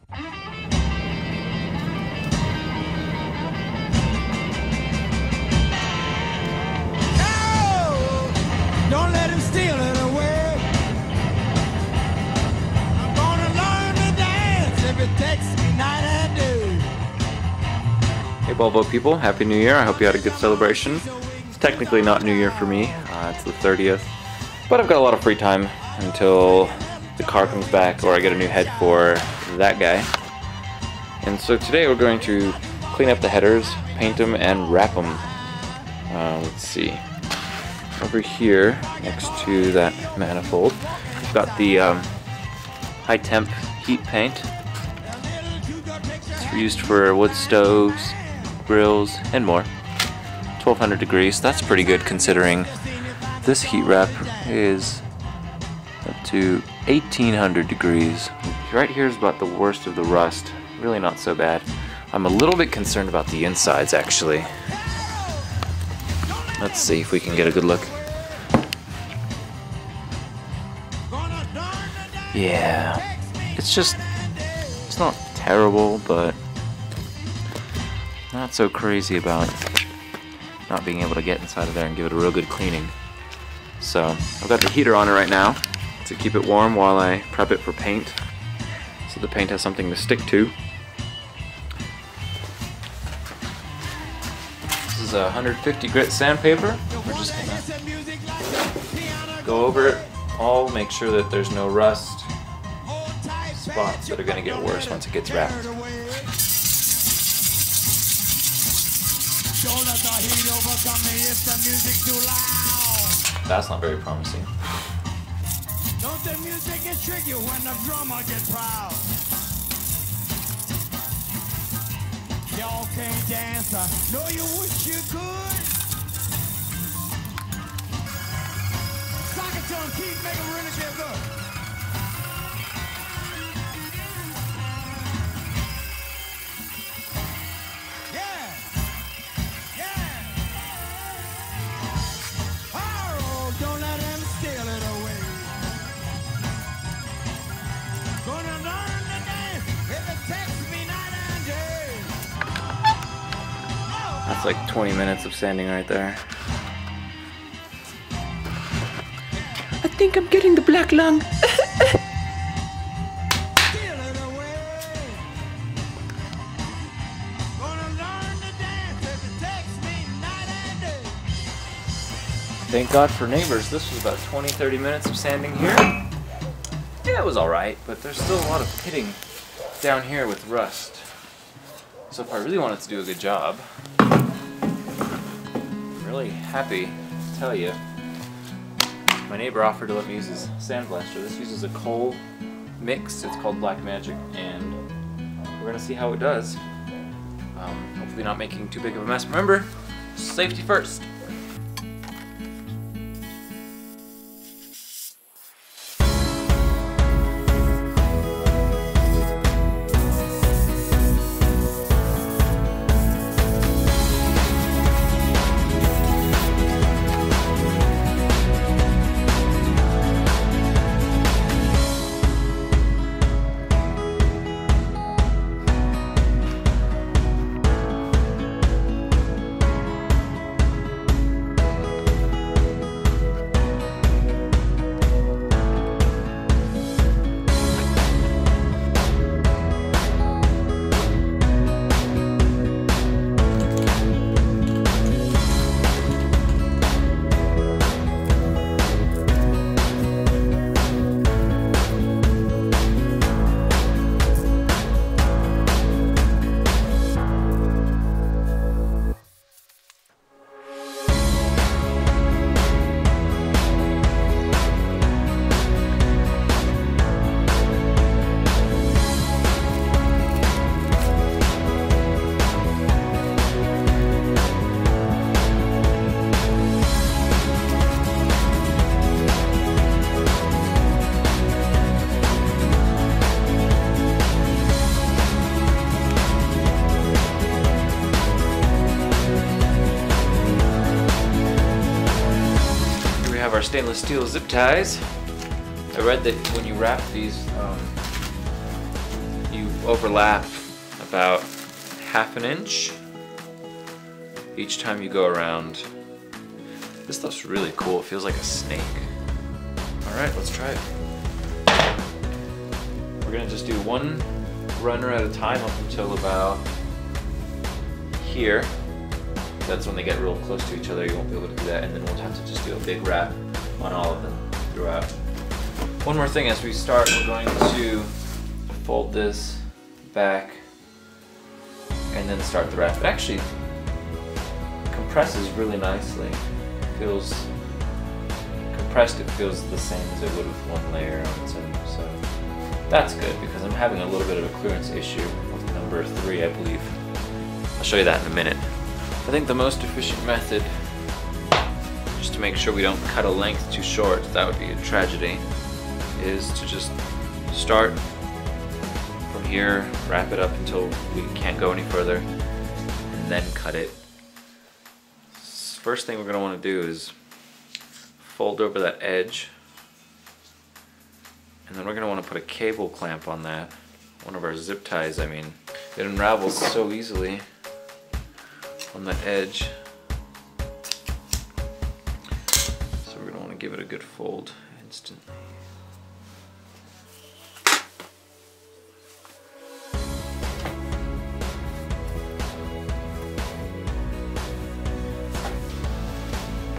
Don't let him steal it away. I'm gonna learn to dance if it takes me night and day. Hey Volvo people, Happy New Year. I hope you had a good celebration. It's technically not New Year for me, it's the 30th. But I've got a lot of free time until the car comes back or I get a new head for that guy. And so today we're going to clean up the headers, paint them, and wrap them. Let's see. Over here, next to that manifold, we've got the high temp heat paint. It's used for wood stoves, grills, and more. 1200 degrees, that's pretty good considering this heat wrap is up to 1800 degrees. Right here is about the worst of the rust. Really not so bad. I'm a little bit concerned about the insides actually. Let's see if we can get a good look. Yeah, it's not terrible, but not so crazy about not being able to get inside of there and give it a real good cleaning. So I've got the heater on it right now to keep it warm while I prep it for paint, so the paint has something to stick to. This is a 150 grit sandpaper. We're just gonna go over it all, make sure that there's no rust spots that are gonna get worse once it gets wrapped. That's not very promising. Don't the music get tricky when the drummer gets proud? Y'all can't dance, no you wish you could. Sock it to 'em, keep making them really get good. Yeah, yeah. Oh, don't let him steal it away. Gonna learn to dance if it takes me night and day. That's like 20 minutes of sanding right there. I think I'm getting the black lung. Thank God for neighbors. This was about 20-30 minutes of sanding here. Yeah, it was alright, but there's still a lot of pitting down here with rust. So if I really wanted to do a good job, I'm really happy to tell you, my neighbor offered to let me use his sandblaster. This uses a coal mix, it's called Black Magic, and we're gonna see how it does. Hopefully not making too big of a mess. Remember, safety first. Our stainless steel zip ties. I read that when you wrap these, you overlap about ½ inch each time you go around. This stuff's really cool. It feels like a snake. Alright, let's try it. We're gonna just do one runner at a time up until about here. That's when they get real close to each other. You won't be able to do that, and then we'll have to just do a big wrap on all of them throughout. One more thing as we start, we're going to fold this back and then start the wrap. It actually compresses really nicely. It feels compressed, it feels the same as it would with one layer on its own. So that's good because I'm having a little bit of a clearance issue with number 3, I believe. I'll show you that in a minute. I think the most efficient method, just to make sure we don't cut a length too short, that would be a tragedy, is to just start from here, wrap it up until we can't go any further, and then cut it. First thing we're going to want to do is fold over that edge, and then we're going to want to put a cable clamp on that, one of our zip ties. I mean, it unravels so easily on that edge, so we're going to want to give it a good fold instantly.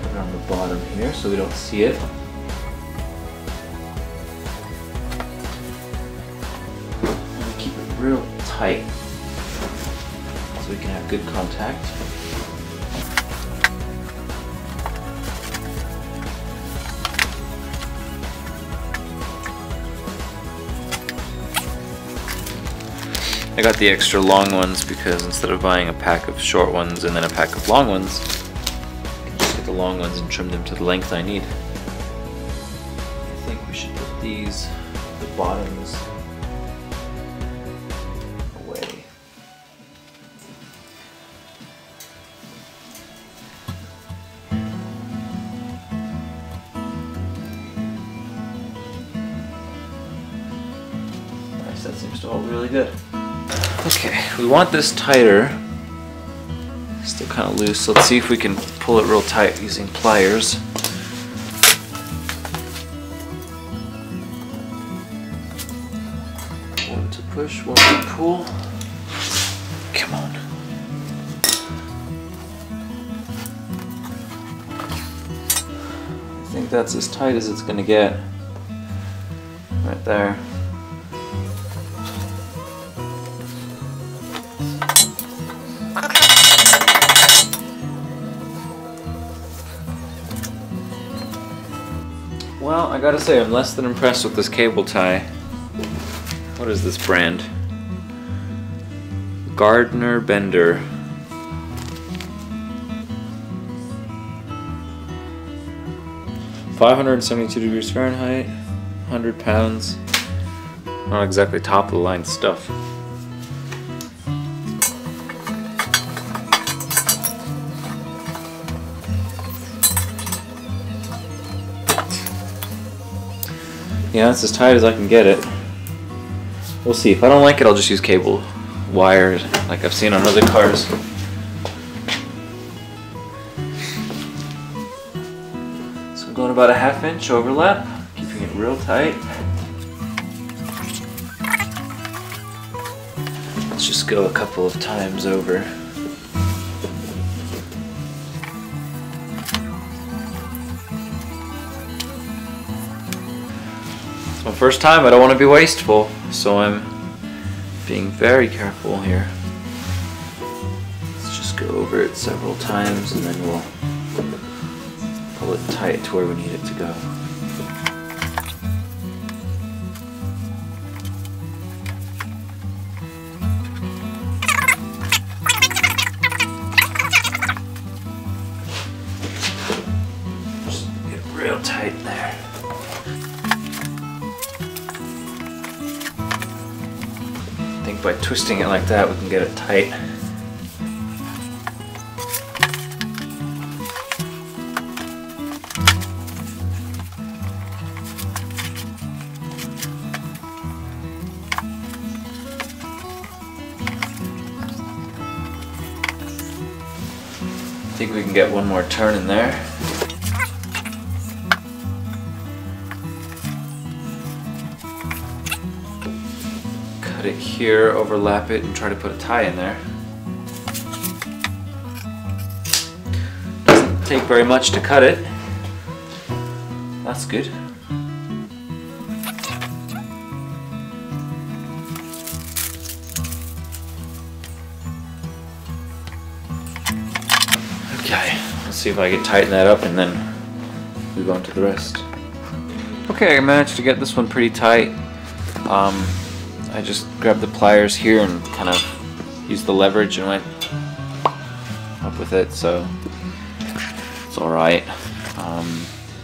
Put it on the bottom here so we don't see it. And keep it real tight so we can have good contact. I got the extra long ones because instead of buying a pack of short ones and then a pack of long ones, I can just get the long ones and trim them to the length I need. I think we should put these, the bottoms, away. Nice, that seems to hold really good. Okay, we want this tighter. Still kind of loose. Let's see if we can pull it real tight using pliers. One to push, one to pull. Come on. I think that's as tight as it's going to get. Right there. Well, I gotta say, I'm less than impressed with this cable tie. What is this brand? Gardner Bender. $572°F, 100 pounds. Not exactly top of the line stuff. Yeah, that's as tight as I can get it. We'll see. If I don't like it, I'll just use cable wire like I've seen on other cars. So I'm going about a ½ inch overlap, keeping it real tight. Let's just go a couple of times over. My first time, I don't want to be wasteful, so I'm being very careful here. Let's just go over it several times and then we'll pull it tight to where we need it to go. Just get real tight there. I think by twisting it like that we can get it tight. think we can get one more turn in there. Cut it here, overlap it, and try to put a tie in there. Doesn't take very much to cut it. That's good. Okay, let's see if I can tighten that up and then move on to the rest. Okay, I managed to get this one pretty tight. I just grabbed the pliers here and kind of used the leverage and went up with it, so it's alright.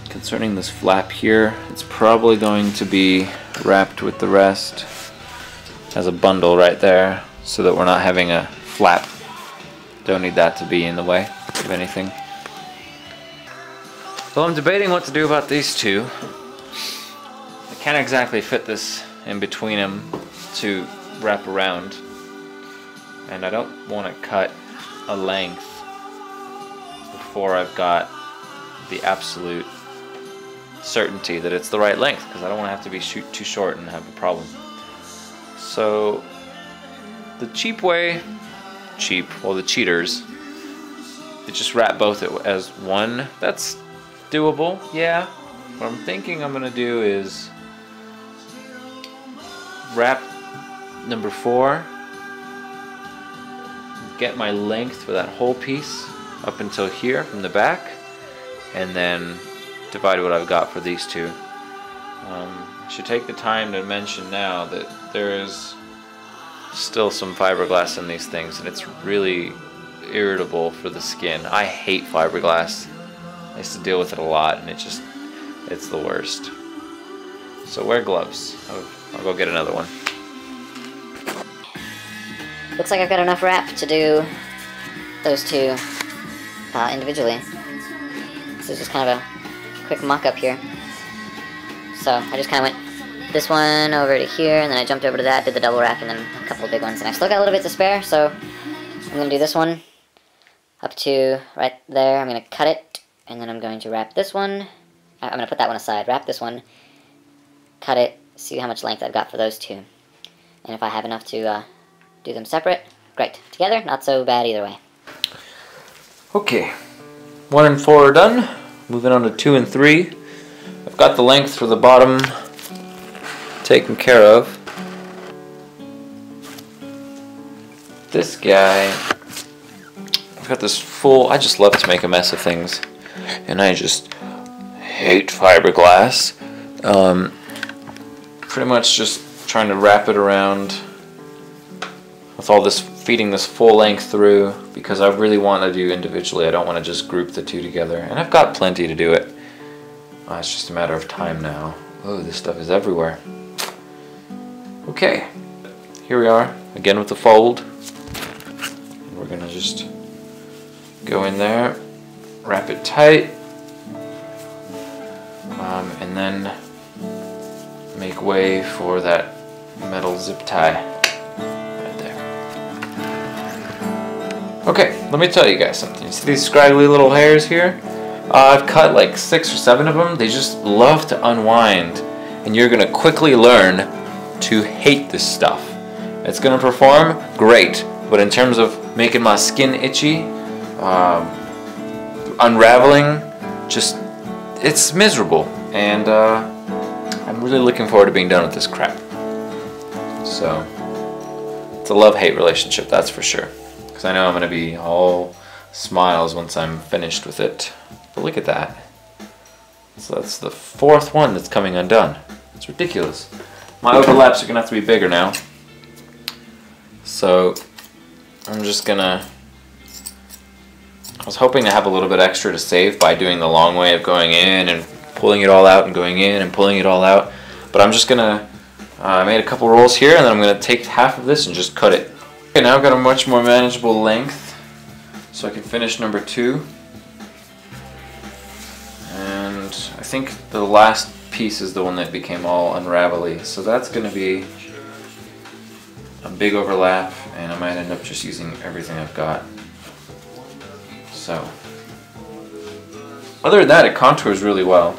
Concerning this flap here, it's probably going to be wrapped with the rest as a bundle right there so that we're not having a flap. Don't need that to be in the way of anything. Well, I'm debating what to do about these two. I can't exactly fit this in between them to wrap around, and I don't want to cut a length before I've got the absolute certainty that it's the right length, because I don't want to have to be too short and have a problem. So the cheap way, well, the cheaters, they just wrap both as one. That's doable, yeah. What I'm thinking I'm gonna do is wrap number 4, get my length for that whole piece up until here from the back, and then divide what I've got for these two. I should take the time to mention now that there is still some fiberglass in these things, and it's really irritable for the skin. I hate fiberglass. I used to deal with it a lot, and it's the worst. So wear gloves. I'll go get another one. Looks like I've got enough wrap to do those two individually. This is just kind of a quick mock-up here. So I just kind of went this one over to here, and then I jumped over to that, did the double wrap, and then a couple of big ones. And I still got a little bit to spare, so I'm going to do this one up to right there. I'm going to cut it, and then I'm going to wrap this one. I'm going to put that one aside, wrap this one, cut it, see how much length I've got for those two. And if I have enough to do them separate, great. Together, not so bad either way. Okay, 1 and 4 are done. Moving on to 2 and 3. I've got the length for the bottom taken care of. This guy, I've got this full, I just love to make a mess of things, and I just hate fiberglass. Pretty much just trying to wrap it around with all this, feeding this full length through, because I really want to do individually. I don't want to just group the two together, and I've got plenty to do it. It's just a matter of time now. Oh, this stuff is everywhere. Okay, here we are again with the fold. We're gonna just go in there, wrap it tight, and then make way for that metal zip tie right there. Okay, let me tell you guys something. You see these scraggly little hairs here? I've cut like 6 or 7 of them. They just love to unwind, and you're gonna quickly learn to hate this stuff. It's gonna perform great, but in terms of making my skin itchy, unraveling, just, it's miserable. And I'm really looking forward to being done with this crap. So it's a love-hate relationship, that's for sure, because I know I'm gonna be all smiles once I'm finished with it. But look at that. So that's the 4th one that's coming undone. It's ridiculous. My overlaps are gonna have to be bigger now. So I'm just gonna, I was hoping to have a little bit extra to save by doing the long way of going in and pulling it all out and going in and pulling it all out. But I'm just gonna, I made a couple rolls here, and then I'm gonna take half of this and just cut it. Okay, now I've got a much more manageable length, so I can finish number 2. And I think the last piece is the one that became all unravelly, so that's gonna be a big overlap, and I might end up just using everything I've got. So other than that, it contours really well.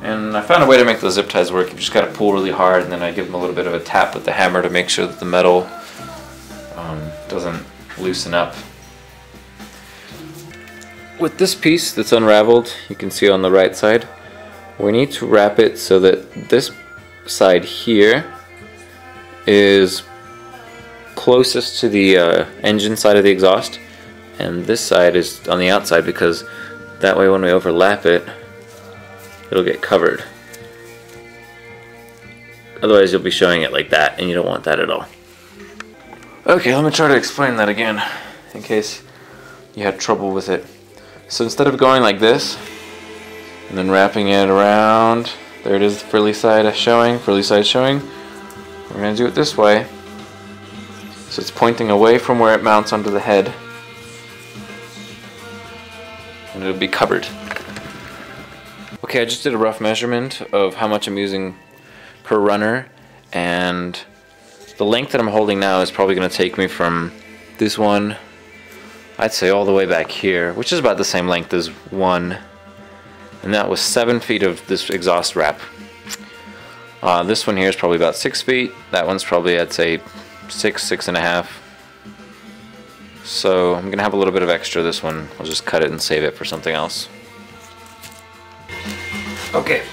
And I found a way to make the zip ties work. You just gotta pull really hard, and then I give them a little bit of a tap with the hammer to make sure that the metal doesn't loosen up. With this piece that's unraveled, you can see on the right side, we need to wrap it so that this side here is closest to the engine side of the exhaust, and this side is on the outside, because that way when we overlap it, it'll get covered. Otherwise you'll be showing it like that, and you don't want that at all. Okay, let me try to explain that again in case you had trouble with it. So instead of going like this and then wrapping it around, there it is, the frilly side showing, we're going to do it this way. So it's pointing away from where it mounts onto the head, and it'll be covered. Okay, I just did a rough measurement of how much I'm using per runner, and the length that I'm holding now is probably going to take me from this one, I'd say, all the way back here, which is about the same length as one, and that was 7 feet of this exhaust wrap. This one here is probably about 6 feet, that one's probably, I'd say, 6.5. So I'm going to have a little bit of extra this one. I'll just cut it and save it for something else. Okay,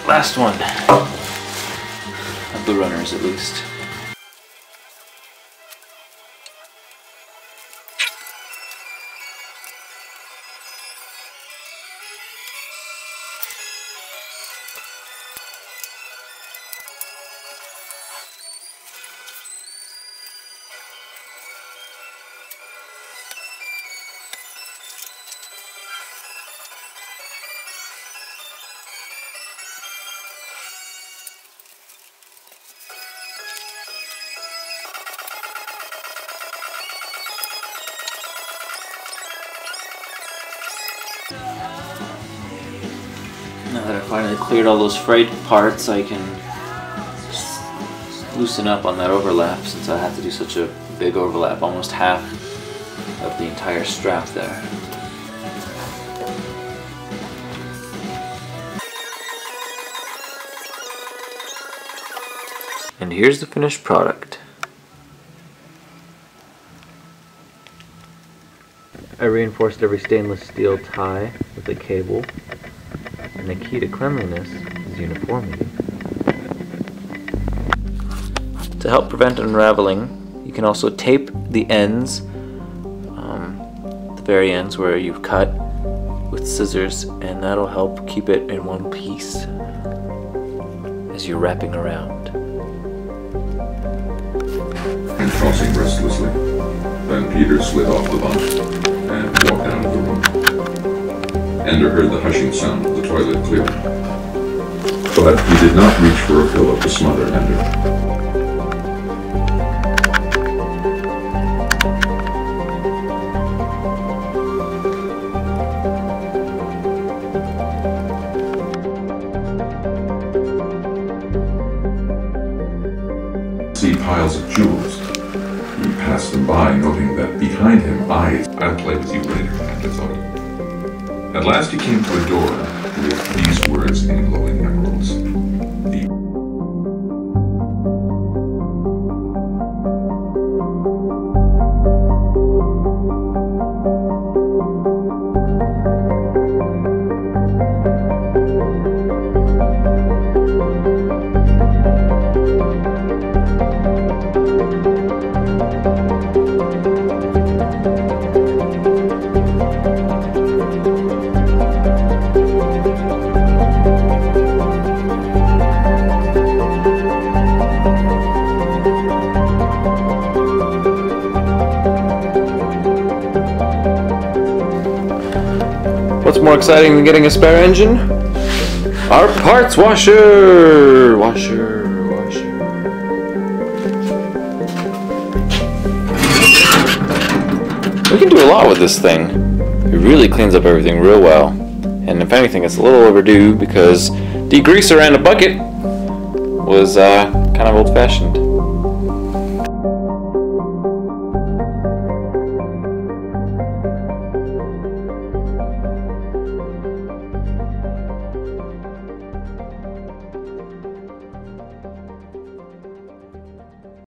last one of the runners at least. Now that I finally cleared all those frayed parts, I can just loosen up on that overlap, since I have to do such a big overlap, almost half of the entire strap there. And here's the finished product. I reinforced every stainless steel tie with a cable. And the key to cleanliness is uniformity. To help prevent unraveling, you can also tape the ends, the very ends where you've cut, with scissors, and that'll help keep it in one piece as you're wrapping around. And tossing restlessly, then Peter slid off the bunk and walked out of the room. Ender heard the hushing sound of the toilet clearing, but he did not reach for a pillow to smother Ender. See piles of jewels. He passed them by, noting that behind him eyes. I'll play with you later, Ender thought. At last he came to a door with these words in glowing emeralds. What's more exciting than getting a spare engine? Our parts washer! Washer. We can do a lot with this thing. It really cleans up everything real well. And if anything, it's a little overdue because degreaser and a bucket was kind of old-fashioned.